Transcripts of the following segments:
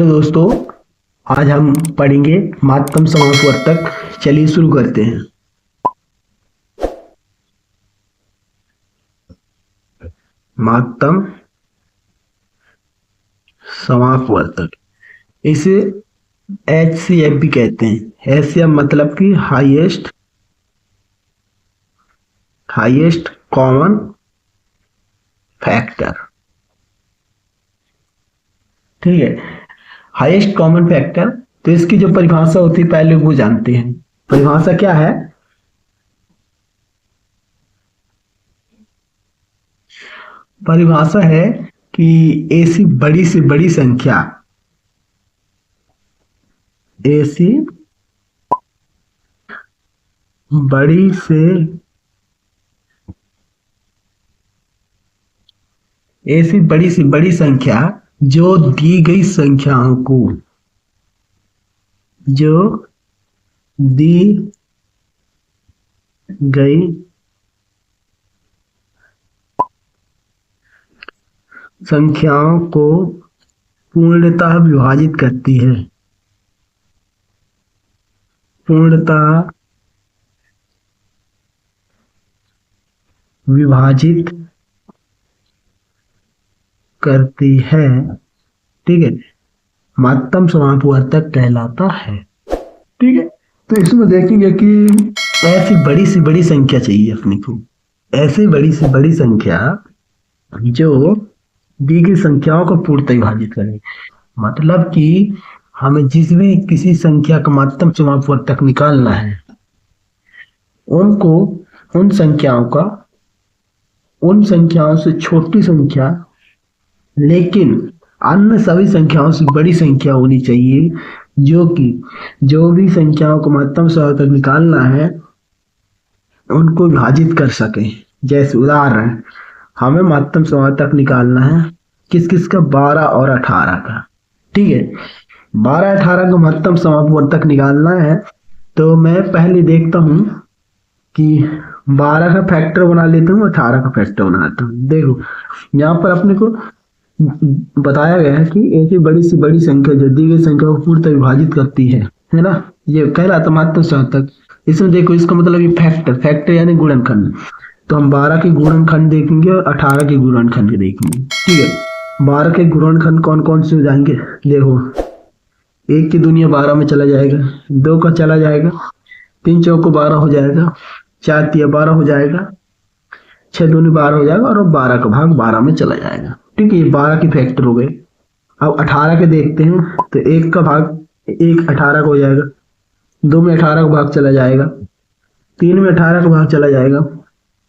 Hello दोस्तों, आज हम पढ़ेंगे मातृ समासवर्तक। चलिए शुरू करते हैं। मातृ समासवर्तक, इसे HCF भी कहते हैं। HCF मतलब कि हाईएस्ट कॉमन फैक्टर। ठीक है, हाईएस्ट कॉमन फैक्टर। तो इसकी जो परिभाषा होती है पहले वो जानते हैं। परिभाषा क्या है? परिभाषा है कि ऐसी बड़ी से बड़ी संख्या, ऐसी बड़ी से बड़ी संख्या जो दी गई संख्याओं को, जो दी गई संख्याओं को पूर्णतः विभाजित करती है। पूर्णतः विभाजित करती है। ठीक है, मातृ समासवर्तक कहलाता है। ठीक है, तो इसमें देखेंगे कि ऐसी बड़ी से बड़ी संख्या चाहिए अपने को। ऐसी बड़ी से बड़ी संख्या जो दी गई संख्याओं को पूर्णतः विभाजित करे। मतलब कि हमें जिस भी किसी संख्या का मातृ समासवर्तक निकालना है, उनको उन संख्याओं से छोटी संख्या लेकिन अन्य सभी संख्याओं से बड़ी संख्या होनी चाहिए, जो भी संख्याओं को मातृ समासवर्तक निकालना है उनको विभाजित कर सके। जैसे उदाहरण, हमें मातृ समासवर्तक निकालना है किस किस का? 12 और 18 का। ठीक है, 12 18 का मातृ समासवर्तक निकालना है तो मैं पहले देखता हूं कि 12 का फैक्टर बना लेता हूँ, 18 का फैक्टर बनाता हूँ। देखो यहाँ पर अपने को बताया गया है कि ऐसी बड़ी से बड़ी संख्या जो दी गई संख्या को पूर्णतः विभाजित करती है ना, ये कहलाता मातृ समासवर्तक। इसमें देखो, इसका मतलब ये फैक्टर यानी गुणनखंड। तो हम 12 के गुणनखंड देखेंगे और 18 के गुणनखंड देखेंगे। ठीक है, 12 के गुणनखंड कौन कौन से हो जाएंगे? देखो, 1 की दुनिया 12 में चला जाएगा, 2 का चला जाएगा, 3 चौको 12 हो जाएगा, 4 तिया 12 हो जाएगा, 6 दूनी 12 हो जाएगा और 12 का भाग 12 में चला जाएगा। ठीक है, ये 12 की फैक्टर हो गए। अब 18 के देखते हैं तो 1 का भाग 1 18 का हो जाएगा, 2 में 18 का भाग चला जाएगा, 3 में 18 का भाग चला जाएगा,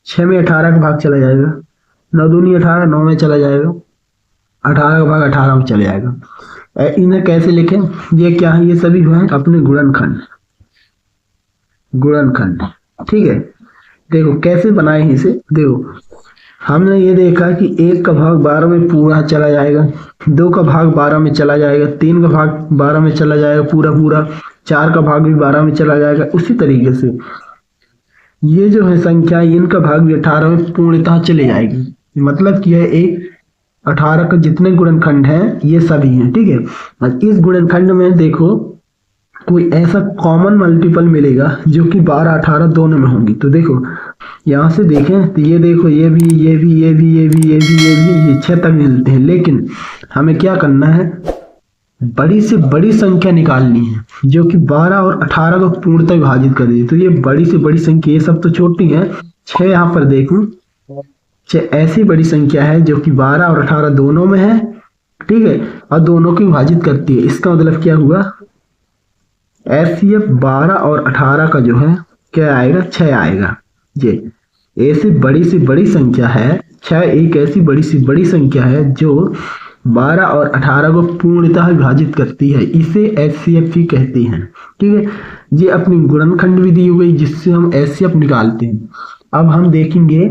6 में 18 का भाग चला जाएगा, 9 दूनी 18 9 में चला जाएगा, 18 का भाग 18 में चला जाएगा। इन्हें कैसे लिखें? ये क्या है? ये सभी है अपने गुणनखंड। ठीक है, देखो कैसे बनाए इसे। देखो, हमने ये देखा कि 1 का भाग 12 में पूरा चला जाएगा, 2 का भाग 12 में चला जाएगा, 3 का भाग 12 में चला जाएगा पूरा, 4 का भाग भी 12 में चला जाएगा। उसी तरीके से ये जो है संख्या, इनका भाग भी 18 में पूर्णतः चले जाएगी। मतलब कि यह एक 18 का जितने गुणनखंड हैं ये सभी हैं। ठीक है, और इस गुणनखंड में देखो कोई ऐसा कॉमन मल्टीपल मिलेगा जो कि 12 18 दोनों में होंगी। तो देखो यहाँ से देखें तो ये देखो, ये भी 6 तक मिलते हैं। लेकिन हमें क्या करना है? बड़ी से बड़ी संख्या निकालनी है जो कि 12 और 18 को पूर्णतः विभाजित कर दे। तो ये बड़ी से बड़ी संख्या, ये सब तो छोटी है। 6 यहाँ पर देखूं, 6 ऐसी बड़ी संख्या है जो कि 12 और 18 दोनों में है। ठीक है, और दोनों को विभाजित करती है। इसका मतलब क्या हुआ? HCF 12 और 18 का जो है क्या आएगा? 6 आएगा। ये ऐसी बड़ी से बड़ी संख्या है, 6 एक ऐसी बड़ी से बड़ी संख्या है जो 12 और 18 को पूर्णतः विभाजित करती है। इसे HCF ही कहते हैं। ठीक है, ये अपनी गुणनखंड विधि हो गई जिससे हम HCF निकालते हैं। अब हम देखेंगे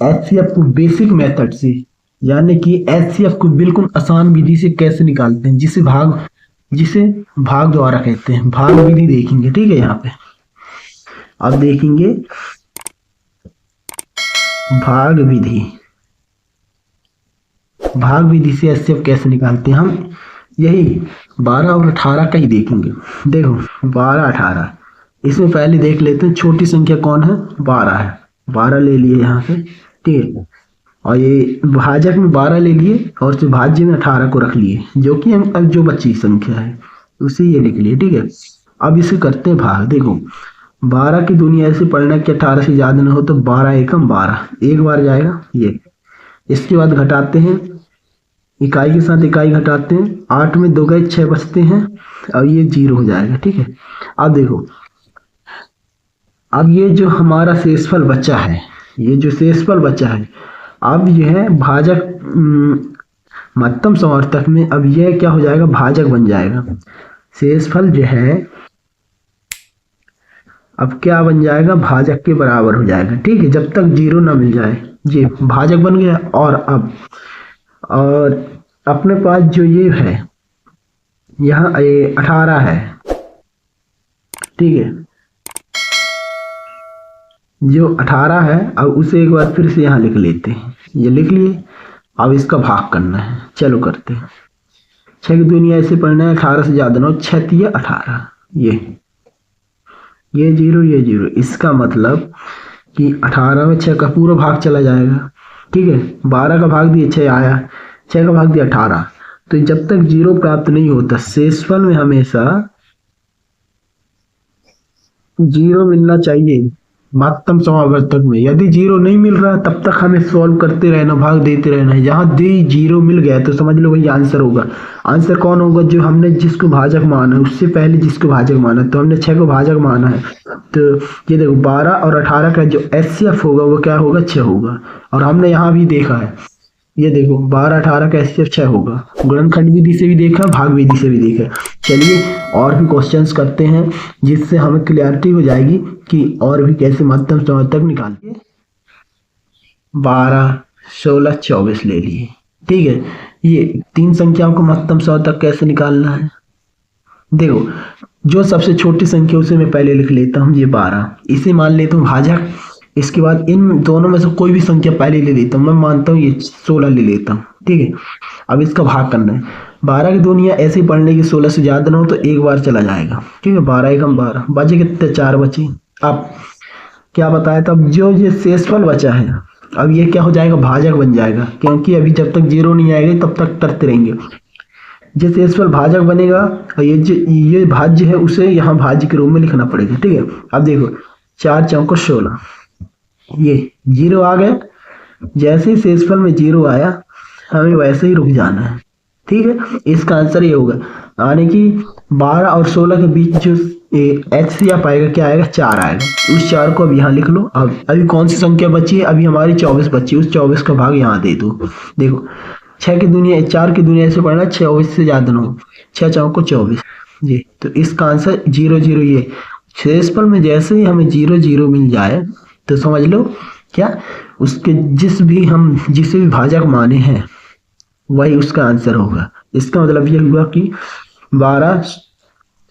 HCF को बेसिक मेथड से, यानी कि HCF को बिल्कुल आसान विधि से कैसे निकालते हैं, जिसे भाग द्वारा कहते हैं। भाग विधि देखेंगे। ठीक है, यहाँ पे अब देखेंगे भाग विधि से HCF कैसे निकालते हैं। हम यही 12 और 18 का ही देखेंगे। देखो 12 18, इसमें पहले देख लेते हैं छोटी संख्या कौन है, 12 है। 12 ले लिए यहाँ से, ठीक है। और ये भाजक में 12 ले लिए और जो भाज्य में 18 को रख लिए, जो कि अब जो बची संख्या है उसे ये लिख लिए, ठीक है। अब इसे करते हैं भाग। देखो 12 की दुनिया ऐसे पढ़ना कि 18 से ज्यादा ना हो, तो 12 एकम 12, एक बार जाएगा ये। इसके बाद घटाते हैं, इकाई के साथ इकाई घटाते हैं, 8 में 2 गए 6 बचते हैं, और ये 0 हो जाएगा, ठीक है। अब देखो, अब ये जो हमारा शेषफल बचा है, ये जो शेषफल बचा है, अब यह है भाजक महत्तम समर्थक में, अब यह क्या हो जाएगा, भाजक बन जाएगा। शेषफल जो है अब क्या बन जाएगा, भाजक के बराबर हो जाएगा, ठीक है, जब तक 0 ना मिल जाए। ये भाजक बन गया। और अब और अपने पास जो ये है, यहाँ 18 है, ठीक है, जो 18 है, अब उसे एक बार फिर से यहाँ लिख लेते हैं, ये लिख लिए। अब इसका भाग करना है, चलो करते हैं। 6 की दुनिया ऐसे पढ़ना है, 18 से ज्यादा ना हो, 6 3 18, ये 0 ये 0, इसका मतलब कि 18 में 6 का पूरा भाग चला जाएगा, ठीक है। 12 का भाग दिया 6 आया, 6 का भाग दिया 18, तो जब तक 0 प्राप्त नहीं होता, शेषफल में हमेशा 0 मिलना चाहिए महत्तम समावर्तक में। यदि 0 नहीं मिल रहा तब तक हमें सॉल्व करते रहना, भाग देते रहना है। जहां दे 0 मिल गया तो समझ लो वही आंसर होगा। आंसर कौन होगा, जो हमने जिसको भाजक माना है, उससे पहले जिसको भाजक माना, तो हमने 6 को भाजक माना है, तो ये देखो 12 और 18 का जो एचसीएफ होगा वो क्या होगा, 6 होगा। और हमने यहाँ भी देखा है, ये देखो 12 18 का एचसीएफ 6 होगा। गुणनखंड विधि से भी देखा, भाग विधि से भी देखा। चलिए और भी क्वेश्चंस करते हैं, जिससे हमें क्लियरिटी हो जाएगी कि और भी कैसे महत्तम समर्थक निकालिए। 12 16 24 ले लिए, ठीक है। ये 3 संख्याओं को महत्तम समर्थक कैसे निकालना है, देखो जो सबसे छोटी संख्या उसे मैं पहले लिख लेता हूँ, ये 12, इसे मान लेता हूँ भाजक। इसके बाद इन दोनों में से कोई भी संख्या पहले ले लेता हूँ, मैं मानता हूँ ये 16 ले लेता हूँ, ठीक है। अब इसका भाग करना है। 12 की दुनिया ऐसे ही पढ़ने की 16 से ज्यादा ना हो तो एक बार चला जाएगा, ठीक है। 12 एकम 12, बचे कितने, 4 बचे। अब क्या बताया था, जो ये शेषफल बचा है, अब ये क्या हो जाएगा, भाजक बन जाएगा, क्योंकि अभी जब तक 0 नहीं आएगा तब तक करते रहेंगे। जो शेषफल भाजक बनेगा, और ये भाज्य है उसे यहाँ भाज्य के रूप में लिखना पड़ेगा, ठीक है। अब देखो 4 चौको 16, ये 0 आ गया। जैसे ही शेषफल में 0 आया हमें वैसे ही रुक जाना है, ठीक है। इसका आंसर ये होगा, यानी कि 12 और 16 के बीच जो एचसीएफ आएगा क्या आएगा, 4 आएगा। उस 4 को अब यहाँ लिख लो। अब अभी कौन सी संख्या बची है, अभी हमारी 24 बची, उस 24 का भाग यहाँ दे दो। देखो 6 की दुनिया 4 की दुनिया से पढ़ना, 24 से ज्यादा ना हो, 6 चौको 24, जी। तो इसका आंसर 0 0, ये शेषफल में जैसे ही हमें 0 0 मिल जाए तो समझ लो क्या, उसके जिसे भी भाजक माने हैं वही उसका आंसर होगा। इसका मतलब ये हुआ कि 12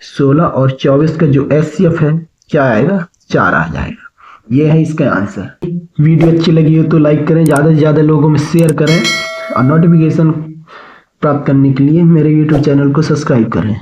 16 और 24 का जो एचसीएफ है क्या आएगा, 4 आ जाएगा। ये है इसका आंसर। वीडियो अच्छी लगी हो तो लाइक करें, ज़्यादा से ज़्यादा लोगों में शेयर करें, और नोटिफिकेशन प्राप्त करने के लिए मेरे यूट्यूब चैनल को सब्सक्राइब करें।